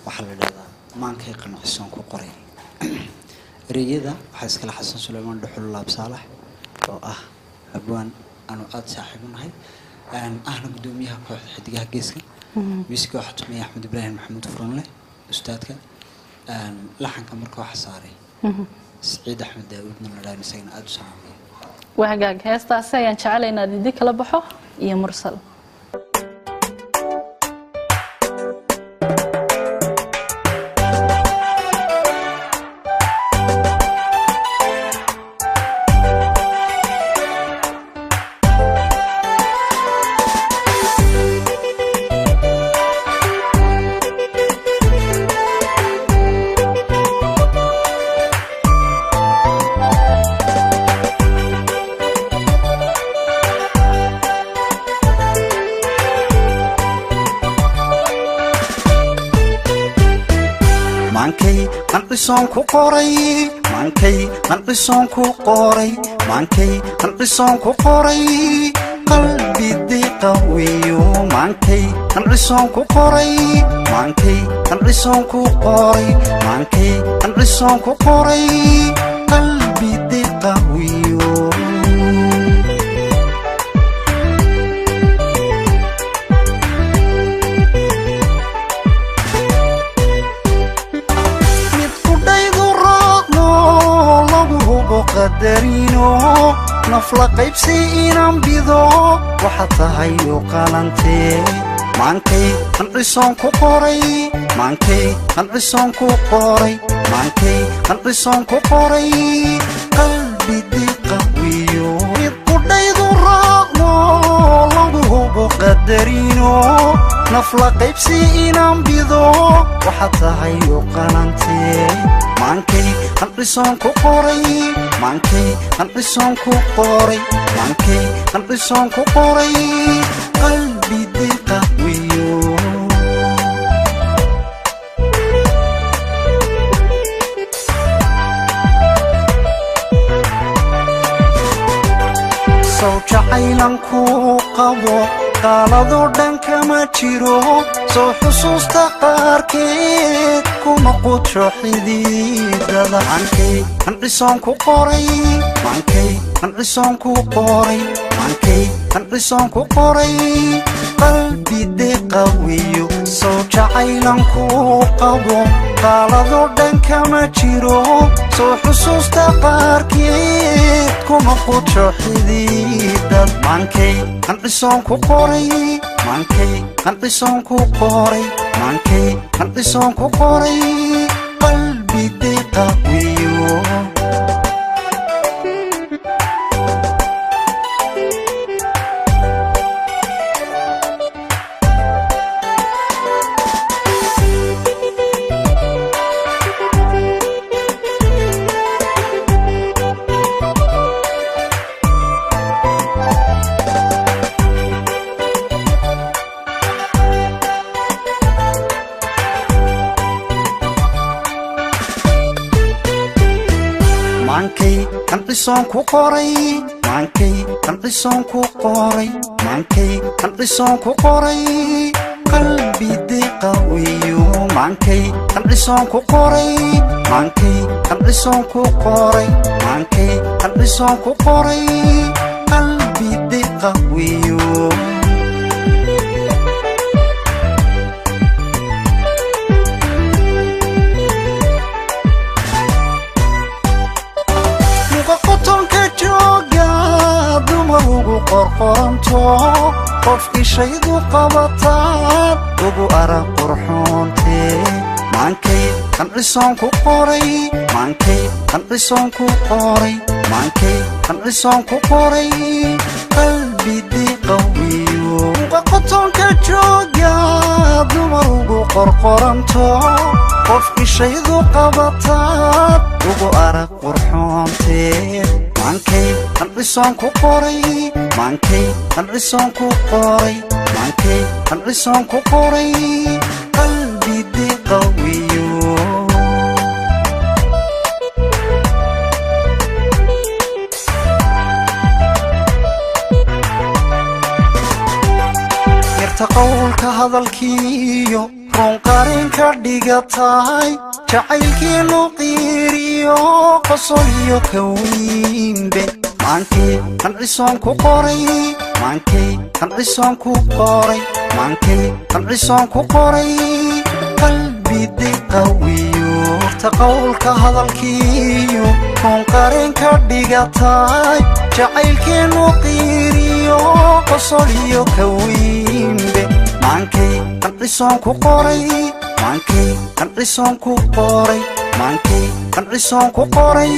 waxaa la yidhahdaa maankay qanacsan ku qoray ereyada waxaa iskala xasan Suleymaan Dhuxul Laab Saalax oo ah abwaan aanu aad saaxiib u nahay ahna gudoomiyaha kooxda xidigaha geeska miiska waxaa tumay Axmed Ibraahim Maxamuud Furunle ustaadka laxanka markaa waxa saaray Saciid Axmed Daawudna la dhahay isagana aad u saameeyay وهجاج هسه عسايا نشعلنا دي كلا بحو يا مرسل Son ku qoray maankay qanqison ku qoray maankay qanqison ku qoray qalbi qawiyo maankay qanqison ku qoray maankay qanqison ku qoray maankay qanqison ku qoray qalbi qawiyo قدرينو نفلا قيبسي إنام بيضو وحتى هيو قالنتي مانكي قنقصون كو قوري مانكي قنقصون كو قوري مانكي قنقصون كو قوري قلبي دي قويو يقودايدو راقمو لغو قدرينو نفلا قيبسي إنام بيضو وحتى هيو قالنتي maankay qanqison ku qoray maankay qanqison ku qoray maankay qanqison ku qoray qalbi qawiyo soo jacaylan ku qabo qalado dhanka ma jiro soo xusuusta qaarkeed kuma qudro xididada maankay qanqison ku qoray maankay qanqison ku qoray maankay qanqison ku qoray qalbi qawiyo soo jacaylan ku qabo qalado dhanka ma jiro soo xusuusta qaarkeed kuma qudro xididada maankay qanqison ku qoray maankay qanqison ku qoray maankay qanqison ku qoray qalbi qawiyo maankay qanqison ku qoray maankay qanqison ku qoray maankay qanqison ku qoray qalbi qawiyo maankay qanqison ku qoray maankay qanqison ku qoray maankay qanqison ku qoray qalbi qawiyo qorqoranto qofkii shaydu qabataan ugu arag qurxoonte maankay qanqison ku qoray maankay qanqison ku qoray maankay qanqison ku qoray qalbi qawiyo qotonka jooga dumar ugu qorqoranto qofkii shaydu qabataan ugu arag qurxoonte maankay qanqison ku qoray maankay qanqison ku qoray maankay qanqison ku qoray qalbi qawiyo yarta qowlka hadalkiyo run qarin ka dhigatahay jacaylkeenu qiiriyo qosol iyo kawiinbe maankay qancisoon ku qoray maankay qancisoon ku qoray maankay qancisoon ku qoray qalbi qawiyo taqawlka hadalkiyo run qarin ka dhigatahay jacaylkeenu qiiriyo qosol iyo kawiinbe maankay qancisoon ku qoray maankay qancisoon ku qoray maankay qancisoon ku qoray